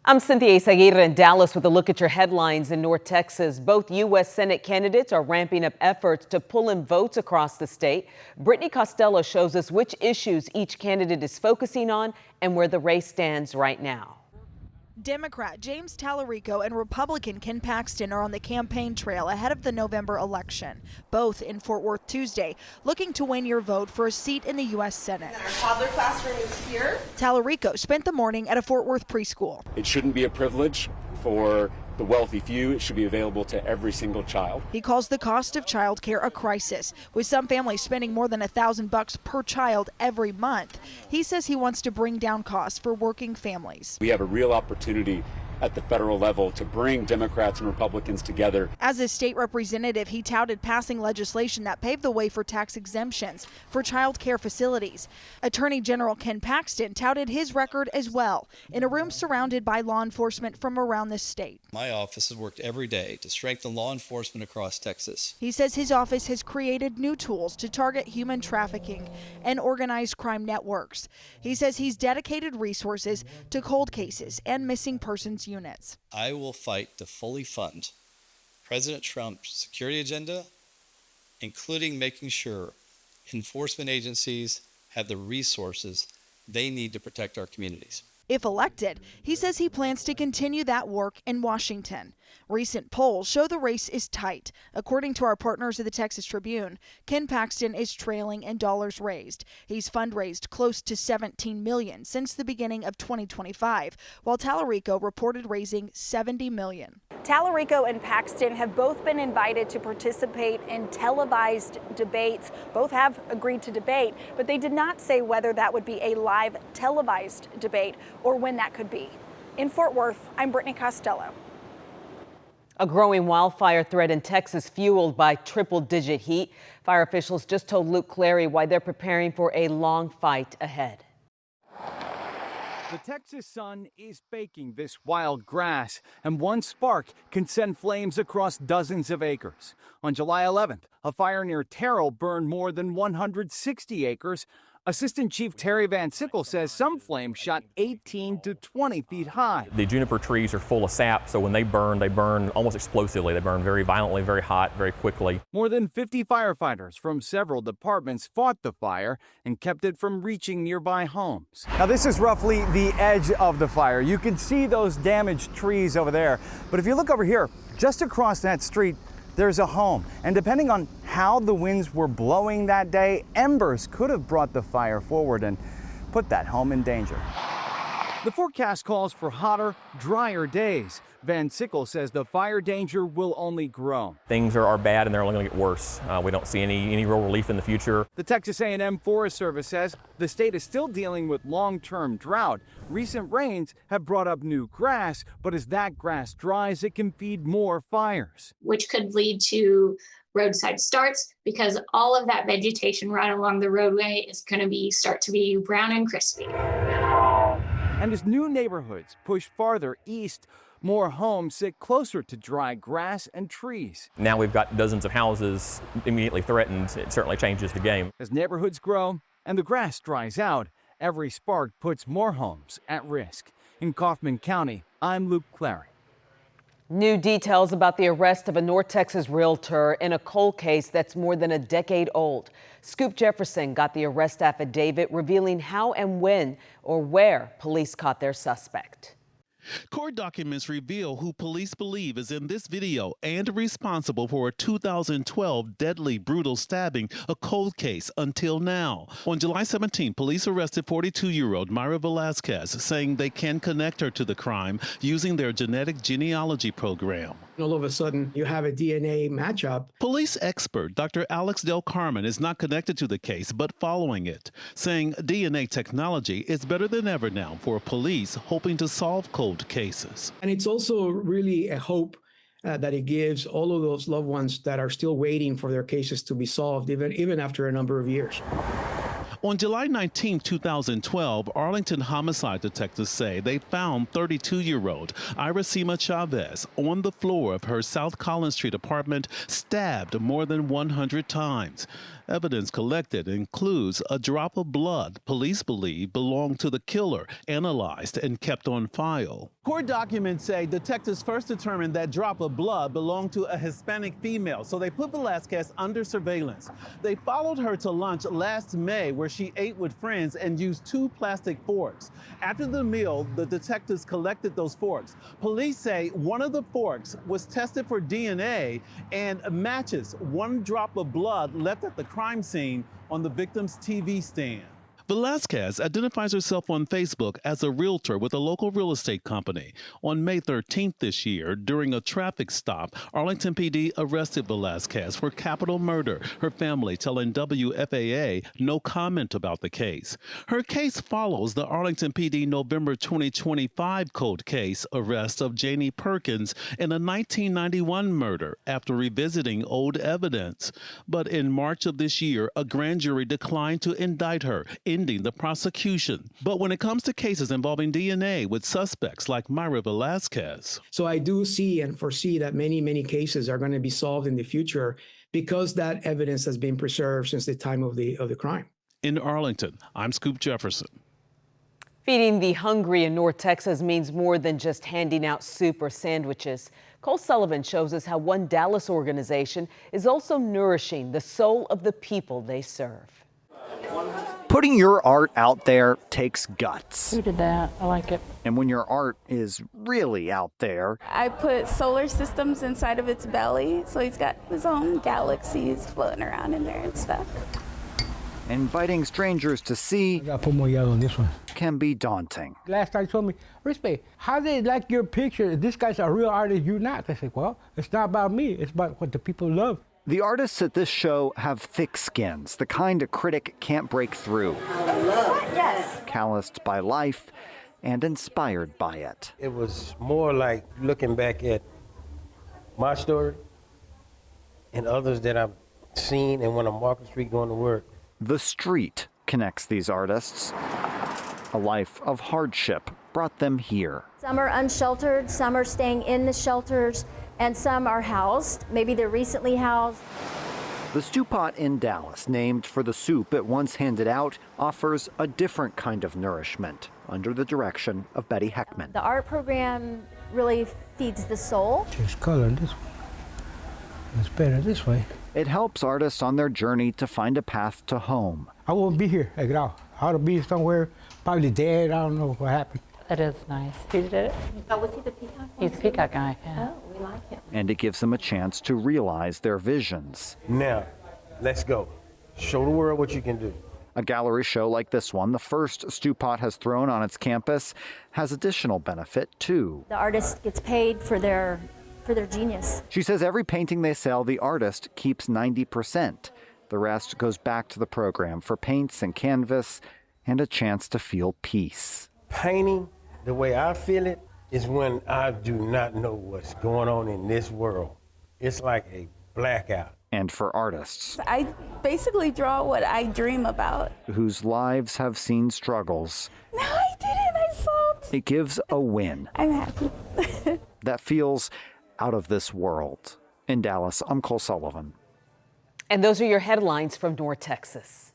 I'm Cynthia Aguirre in Dallas with a look at your headlines in North Texas. Both U.S. Senate candidates are ramping up efforts to pull in votes across the state. Brittany Costello shows us which issues each candidate is focusing on and where the race stands right now. Democrat James Tallarico and Republican Ken Paxton are on the campaign trail ahead of the November election, both in Fort Worth Tuesday, looking to win your vote for a seat in the U.S. Senate. Our toddler classroom is here. Tallarico spent the morning at a Fort Worth preschool. It shouldn't be a privilege for the wealthy few. It should be available to every single child. He calls the cost of child care a crisis, with some families spending more than $1,000 per child every month. He says he wants to bring down costs for working families. We have a real opportunity at the federal level to bring Democrats and Republicans together. As a state representative, he touted passing legislation that paved the way for tax exemptions for child care facilities. Attorney General Ken Paxton touted his record as well in a room surrounded by law enforcement from around the state. My office has worked every day to strengthen law enforcement across Texas. He says his office has created new tools to target human trafficking and organized crime networks. He says he's dedicated resources to cold cases and missing persons units. I will fight to fully fund President Trump's security agenda, including making sure enforcement agencies have the resources they need to protect our communities. If elected, he says he plans to continue that work in Washington. Recent polls show the race is tight. According to our partners at the Texas Tribune, Ken Paxton is trailing in dollars raised. He's fundraised close to $17 million since the beginning of 2025, while Tallarico reported raising $70 million. Tallarico and Paxton have both been invited to participate in televised debates. Both have agreed to debate, but they did not say whether that would be a live televised debate or when that could be. In Fort Worth, I'm Brittany Costello. A growing wildfire threat in Texas fueled by triple-digit heat. Fire officials just told Luke Clary why they're preparing for a long fight ahead. The Texas sun is baking this wild grass, and one spark can send flames across dozens of acres. On July 11th, a fire near Terrell burned more than 160 acres. Assistant Chief Terry Van Sickle says some flames shot 18 to 20 feet high. The juniper trees are full of sap, so when they burn almost explosively. They burn very violently, very hot, very quickly. More than 50 firefighters from several departments fought the fire and kept it from reaching nearby homes. Now, this is roughly the edge of the fire. You can see those damaged trees over there. But if you look over here, just across that street, there's a home. And depending on how the winds were blowing that day, embers could have brought the fire forward and put that home in danger. The forecast calls for hotter, drier days. Van Sickle says the fire danger will only grow. Things are bad and they're only going to get worse. We don't see any real relief in the future. The Texas A&M Forest Service says the state is still dealing with long-term drought. Recent rains have brought up new grass, but as that grass dries, it can feed more fires. Which could lead to roadside starts because all of that vegetation right along the roadway is going to start to be brown and crispy. And as new neighborhoods push farther east, more homes sit closer to dry grass and trees. Now we've got dozens of houses immediately threatened. It certainly changes the game. As neighborhoods grow and the grass dries out, every spark puts more homes at risk. In Kaufman County, I'm Luke Clary. New details about the arrest of a North Texas realtor in a cold case that's more than a decade old. Scoop Jefferson got the arrest affidavit revealing how and when or where police caught their suspect. Court documents reveal who police believe is in this video and responsible for a 2012 deadly, brutal stabbing, a cold case until now. On July 17, police arrested 42-year-old Myra Velasquez, saying they can connect her to the crime using their genetic genealogy program. All of a sudden, you have a DNA matchup. Police expert Dr. Alex Del Carmen is not connected to the case, but following it, saying DNA technology is better than ever now for police hoping to solve cold cases. And it's also really a hope that it gives all of those loved ones that are still waiting for their cases to be solved, even after a number of years. On July 19, 2012, Arlington homicide detectives say they found 32-year-old Iracema Chavez on the floor of her South Collins Street apartment, stabbed more than 100 times. Evidence collected includes a drop of blood police believe belonged to the killer, analyzed and kept on file. Court documents say detectives first determined that drop of blood belonged to a Hispanic female, so they put Velasquez under surveillance. They followed her to lunch last May, where she ate with friends and used 2 plastic forks. After the meal, the detectives collected those forks. Police say one of the forks was tested for DNA and matches 1 drop of blood left at the crime scene on the victim's TV stand. Velasquez identifies herself on Facebook as a realtor with a local real estate company. On May 13th this year, during a traffic stop, Arlington PD arrested Velasquez for capital murder, her family telling WFAA no comment about the case. Her case follows the Arlington PD November 2025 cold case arrest of Janie Perkins in a 1991 murder after revisiting old evidence. But in March of this year, a grand jury declined to indict her, ending the prosecution. But when it comes to cases involving DNA with suspects like Myra Velasquez. So I do see and foresee that many cases are going to be solved in the future because that evidence has been preserved since the time of the crime. In Arlington, I'm Scoop Jefferson. Feeding the hungry in North Texas means more than just handing out soup or sandwiches. Cole Sullivan shows us how one Dallas organization is also nourishing the soul of the people they serve. Putting your art out there takes guts. Who did that? I like it. And when your art is really out there, I put solar systems inside of its belly, so he's got his own galaxies floating around in there and stuff. inviting strangers to see I gotta put more yellow on this one. Can be daunting. Last night told me, Respect, how they like your picture? This guy's a real artist, you're not. I said, well, it's not about me, it's about what the people love. The artists at this show have thick skins, the kind a critic can't break through. Yes. Calloused by life and inspired by it. It was more like looking back at my story and others that I've seen, and when I'm walking the street going to work. The street connects these artists. A life of hardship brought them here. Some are unsheltered, some are staying in the shelters, and some are housed. Maybe they're recently housed. The stew pot in Dallas, named for the soup it once handed out, offers a different kind of nourishment under the direction of Betty Heckman. The art program really feeds the soul. Change color in this one. It's better this way. It helps artists on their journey to find a path to home. I won't be here at all. I ought to be somewhere, probably dead. I don't know what happened. That is nice. Who did it? Oh, was he the peacock? He's the peacock guy, yeah. Oh, we like him. And it gives them a chance to realize their visions. Now, let's go. Show the world what you can do. A gallery show like this one, the first stew pot has thrown on its campus, has additional benefit too. The artist gets paid for their genius. She says every painting they sell, the artist keeps 90%. The rest goes back to the program for paints and canvas and a chance to feel peace. Painting, the way I feel it, is when I do not know what's going on in this world. It's like a blackout. And for artists, I basically draw what I dream about. Whose lives have seen struggles. No, I didn't. I solved. It gives a win. I'm happy. That feels out of this world. In Dallas, I'm Cole Sullivan. And those are your headlines from North Texas.